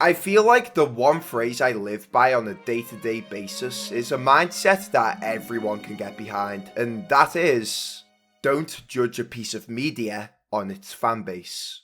I feel like the one phrase I live by on a day-to-day basis is a mindset that everyone can get behind, and that is, don't judge a piece of media on its fanbase.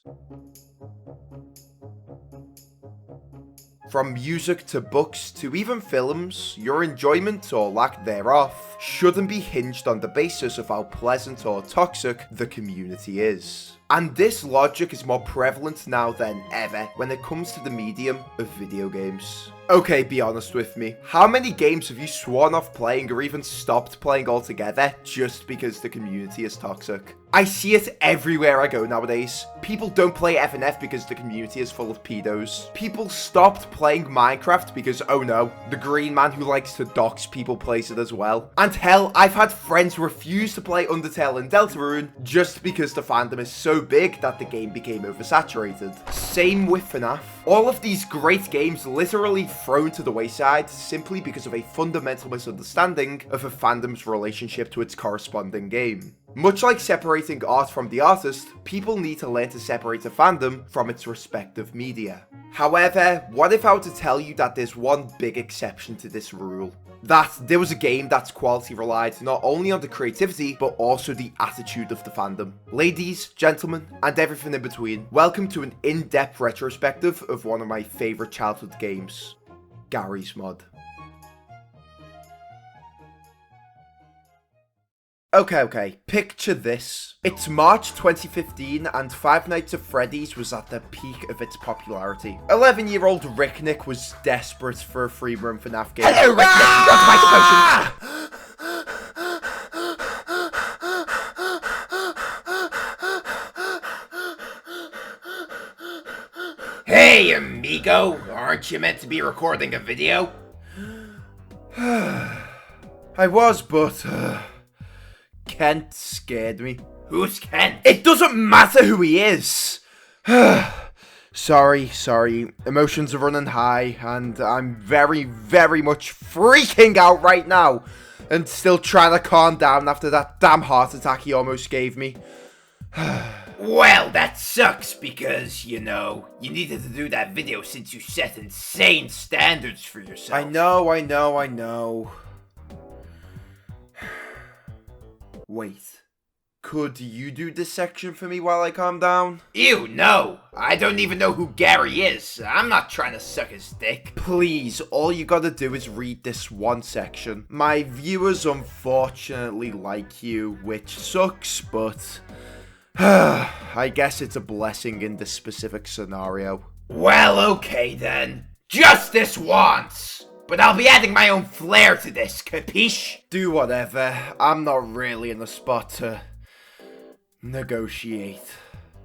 From music to books to even films, your enjoyment or lack thereof shouldn't be hinged on the basis of how pleasant or toxic the community is. And this logic is more prevalent now than ever when it comes to the medium of video games. Okay, be honest with me. How many games have you sworn off playing or even stopped playing altogether just because the community is toxic? I see it everywhere I go nowadays. People don't play FNF because the community is full of pedos. People stopped playing Minecraft because, oh no, the green man who likes to dox people plays it as well. And hell, I've had friends refuse to play Undertale and Deltarune just because the fandom is so big that the game became oversaturated. Same with FNAF. All of these great games literally thrown to the wayside simply because of a fundamental misunderstanding of a fandom's relationship to its corresponding game. Much like separating art from the artist, people need to learn to separate a fandom from its respective media. However, what if I were to tell you that there's one big exception to this rule? That there was a game that's quality relied not only on the creativity, but also the attitude of the fandom. Ladies, gentlemen, and everything in between, welcome to an in-depth retrospective of one of my favourite childhood games, Garry's Mod. Okay, picture this. It's March 2015 and Five Nights at Freddy's was at the peak of its popularity. 11-year-old Ricknick was desperate for a free roam FNAF game. Hello, Ricknick! Hey, amigo! Aren't you meant to be recording a video? I was, but Kent scared me. Who's Kent? It doesn't matter who he is! Sorry. Emotions are running high, and I'm very much freaking out right now. And still trying to calm down after that damn heart attack he almost gave me. Well, that sucks because, you know, you needed to do that video since you set insane standards for yourself. I know. Wait, could you do this section for me while I calm down? Ew, no! I don't even know who Garry is. I'm not trying to suck his dick. Please, all you gotta do is read this one section. My viewers unfortunately like you, which sucks, but I guess it's a blessing in this specific scenario. Well, okay then. Just this once! But I'll be adding my own flair to this, capiche? Do whatever. I'm not really in the spot to negotiate.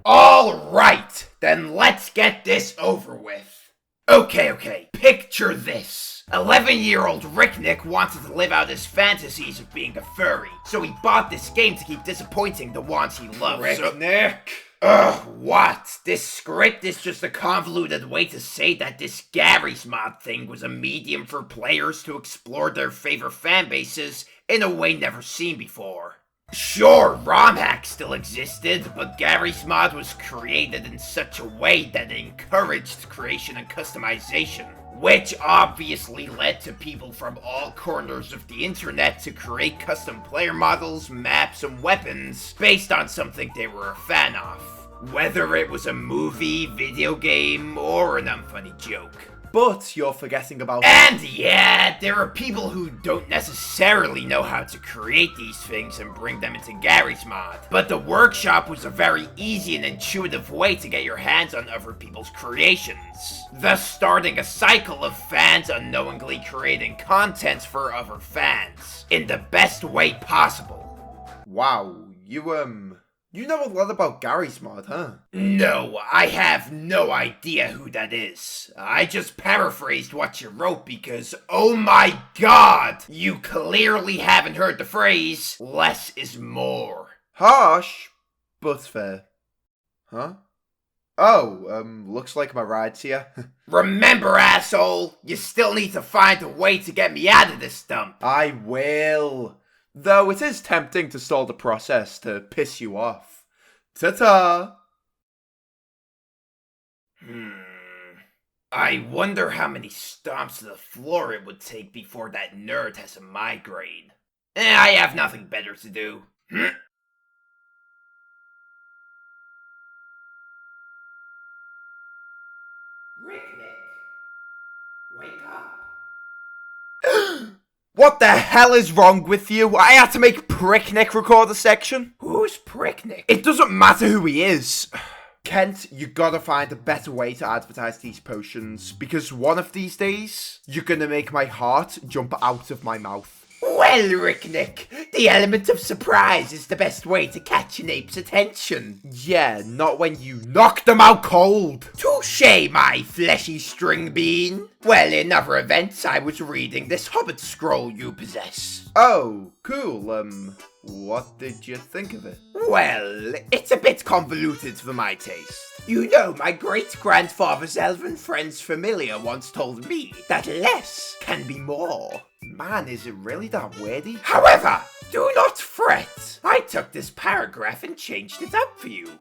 Alright, then let's get this over with. Okay. Picture this. 11-year-old Ricknick wanted to live out his fantasies of being a furry, so he bought this game to keep disappointing the ones he loves. Ricknick! What? This script is just a convoluted way to say that this Garry's Mod thing was a medium for players to explore their favorite fan bases in a way never seen before. Sure, ROM hacks still existed, but Garry's Mod was created in such a way that it encouraged creation and customization, which obviously led to people from all corners of the internet to create custom player models, maps, and weapons based on something they were a fan of. Whether it was a movie, video game, or an unfunny joke. But you're forgetting about... And yeah, there are people who don't necessarily know how to create these things and bring them into Garry's Mod. But the workshop was a very easy and intuitive way to get your hands on other people's creations, thus starting a cycle of fans unknowingly creating content for other fans, in the best way possible. Wow, you know a lot about Garry's Mod, huh? No, I have no idea who that is. I just paraphrased what you wrote because, oh my god, you clearly haven't heard the phrase, less is more. Harsh, but fair. Huh? Oh, looks like my ride's here. Remember, asshole, you still need to find a way to get me out of this dump. I will. Though it is tempting to stall the process to piss you off. Ta-ta! I wonder how many stomps to the floor it would take before that nerd has a migraine. I have nothing better to do. Ricknick, wake up. What the hell is wrong with you? I had to make Pricknick record a section. Who's Pricknick? It doesn't matter who he is. Kent, you gotta find a better way to advertise these potions, because one of these days, you're gonna make my heart jump out of my mouth. Well, Ricknick, the element of surprise is the best way to catch an ape's attention. Yeah, not when you knock them out cold. Touché, my fleshy string bean. Well, in other events, I was reading this hobbit scroll you possess. Oh, cool. What did you think of it? Well, it's a bit convoluted for my taste. You know, my great-grandfather's elven friend's familiar once told me that less can be more. Man, is it really that wordy? However, do not fret. I took this paragraph and changed it up for you.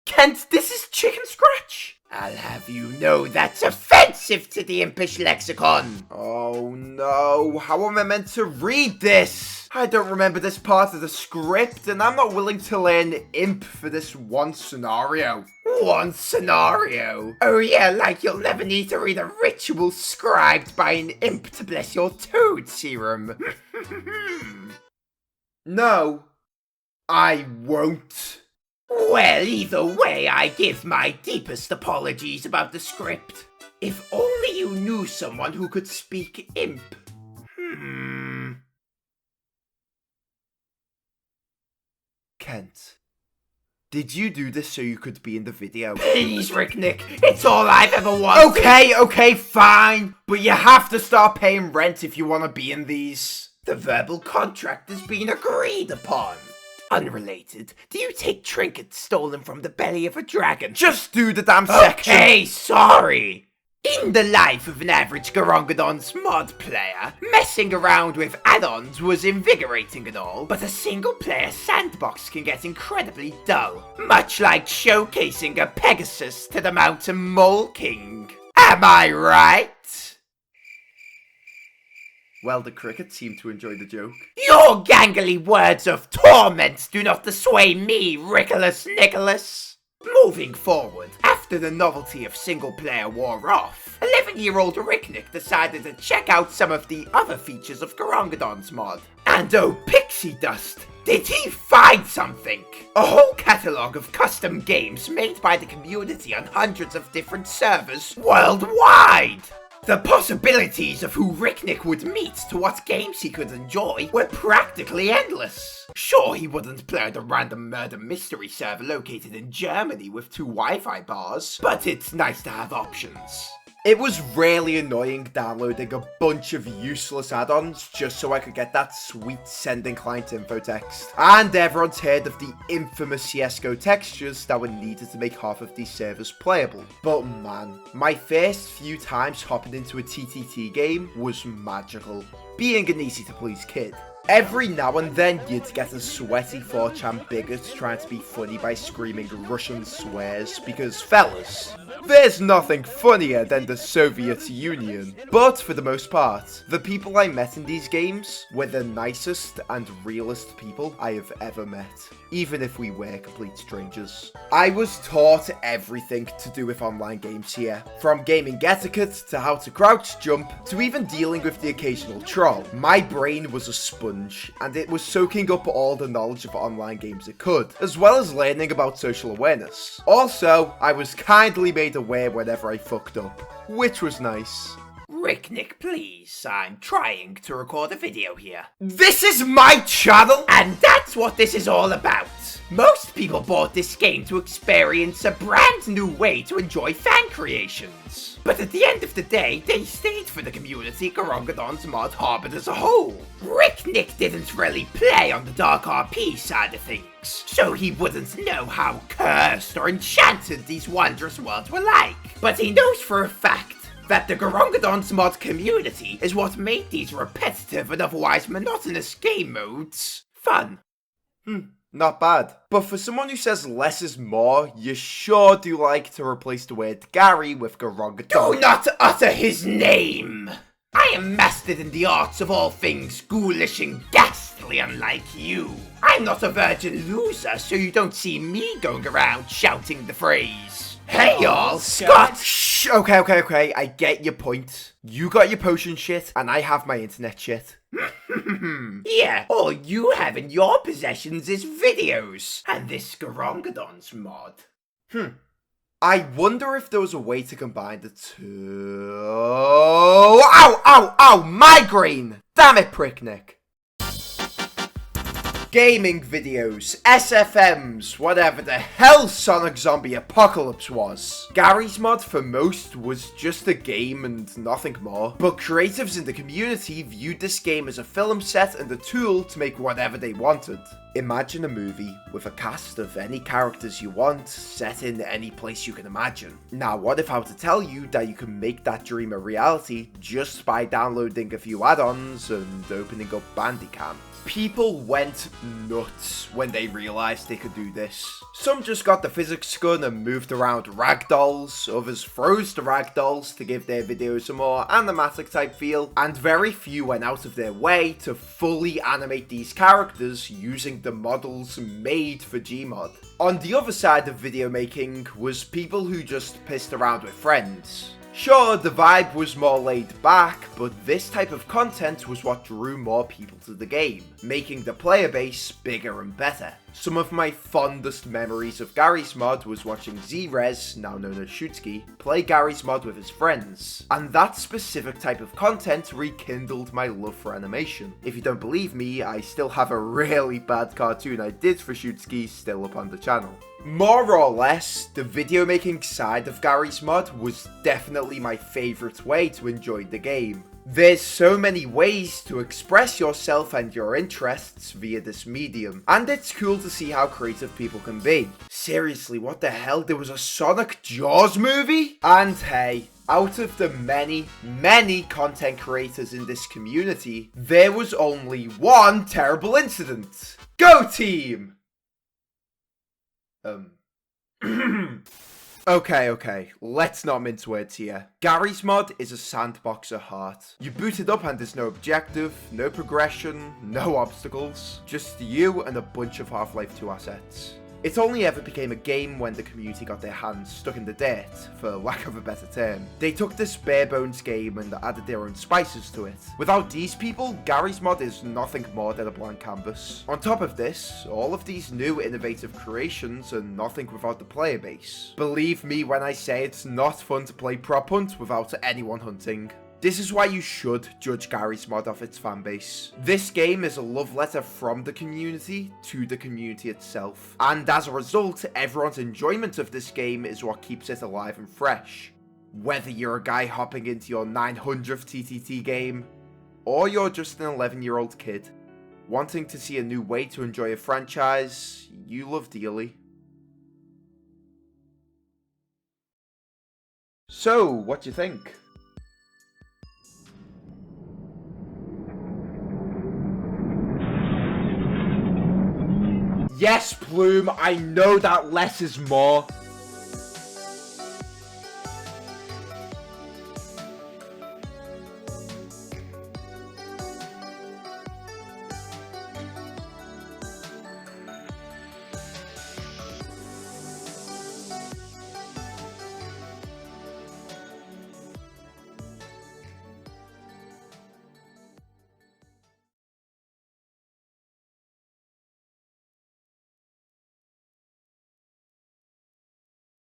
Kent, this is chicken scratch. I'll have you know that's offensive to the impish lexicon. Oh no, how am I meant to read this? I don't remember this part of the script, and I'm not willing to learn imp for this one scenario. One scenario? Oh yeah, like you'll never need to read a ritual scribed by an imp to bless your toad serum. No, I won't. Well, either way, I give my deepest apologies about the script. If only you knew someone who could speak imp. Kent, did you do this so you could be in the video? Please, Ricknick, it's all I've ever wanted. Okay, fine. But you have to start paying rent if you want to be in these. The verbal contract has been agreed upon. Unrelated, do you take trinkets stolen from the belly of a dragon? Just do the damn section. Okay, sorry. In the life of an average Garongadon's mod player, messing around with add-ons was invigorating and all, but a single-player sandbox can get incredibly dull, much like showcasing a Pegasus to the Mountain Mole King. Am I right? Well, the cricket seemed to enjoy the joke. Your gangly words of torment do not dissuade me, Rickolas Nicholas. Moving forward, after the novelty of single-player wore off, 11-year-old Ricknick decided to check out some of the other features of Garongadon's mod. And oh, pixie dust, did he find something? A whole catalogue of custom games made by the community on hundreds of different servers worldwide. The possibilities of who Ricknick would meet to what games he could enjoy were practically endless. Sure, he wouldn't play the random murder mystery server located in Germany with 2 Wi-Fi bars, but it's nice to have options. It was really annoying downloading a bunch of useless add-ons just so I could get that sweet sending client info text. And everyone's heard of the infamous CSGO textures that were needed to make half of these servers playable. But man, my first few times hopping into a TTT game was magical. Being an easy to please kid. Every now and then, you'd get a sweaty 4chan bigot trying to be funny by screaming Russian swears, because fellas, there's nothing funnier than the Soviet Union. But for the most part, the people I met in these games were the nicest and realest people I have ever met, even if we were complete strangers. I was taught everything to do with online games here, from gaming etiquette to how to crouch jump, to even dealing with the occasional troll. My brain was a sponge, and it was soaking up all the knowledge of online games it could, as well as learning about social awareness. Also, I was kindly made aware whenever I fucked up, which was nice. Ricknick, please, I'm trying to record a video here. This is my channel! And that's what this is all about. Most people bought this game to experience a brand new way to enjoy fan creations. But at the end of the day, they stayed for the community Garongadon's mod harbored as a whole. Ricknick didn't really play on the Dark RP side of things, so he wouldn't know how cursed or enchanted these wondrous worlds were like. But he knows for a fact that the Garongadon's mod community is what made these repetitive and otherwise monotonous game modes fun. Not bad. But for someone who says less is more, you sure do like to replace the word Garry with Garongadon. Do not utter his name! I am mastered in the arts of all things ghoulish and ghastly, unlike you. I'm not a virgin loser, so you don't see me going around shouting the phrase. Hey y'all, Scott! Shh, okay, I get your point. You got your potion shit, and I have my internet shit. Yeah, all you have in your possessions is videos, and this Garongadon's mod. I wonder if there was a way to combine the two. Ow! Migraine! Damn it, Pricknick. Gaming videos, SFMs, whatever the hell Sonic Zombie Apocalypse was. Garry's mod for most was just a game and nothing more, but creatives in the community viewed this game as a film set and a tool to make whatever they wanted. Imagine a movie with a cast of any characters you want, set in any place you can imagine. Now, what if I were to tell you that you can make that dream a reality just by downloading a few add-ons and opening up Bandicam? People went nuts when they realized they could do this. Some just got the physics gun and moved around ragdolls, others froze the ragdolls to give their videos a more animatic type feel, and very few went out of their way to fully animate these characters using the models made for GMod. On the other side of video making was people who just pissed around with friends. Sure, the vibe was more laid back, but this type of content was what drew more people to the game, making the player base bigger and better. Some of my fondest memories of Garry's mod was watching Z-Rez, now known as Shootsky, play Garry's mod with his friends, and that specific type of content rekindled my love for animation. If you don't believe me, I still have a really bad cartoon I did for Shootsky still up on the channel. More or less, the video making side of Garry's mod was definitely my favourite way to enjoy the game. There's so many ways to express yourself and your interests via this medium, and it's cool to see how creative people can be. Seriously, what the hell? There was a Sonic Jaws movie? And hey, out of the many content creators in this community, there was only one terrible incident. Go team! Okay, let's not mince words here. Garry's mod is a sandbox at heart. You boot it up and there's no objective, no progression, no obstacles, just you and a bunch of Half-Life 2 assets. It only ever became a game when the community got their hands stuck in the dirt, for lack of a better term. They took this bare-bones game and added their own spices to it. Without these people, Garry's mod is nothing more than a blank canvas. On top of this, all of these new innovative creations are nothing without the player base. Believe me when I say it's not fun to play prop hunt without anyone hunting. This is why you should judge Garry's mod off its fanbase. This game is a love letter from the community to the community itself, and as a result, everyone's enjoyment of this game is what keeps it alive and fresh. Whether you're a guy hopping into your 900th TTT game, or you're just an 11-year-old kid, wanting to see a new way to enjoy a franchise you love dearly. So, what do you think? Yes, Plume, I know that less is more.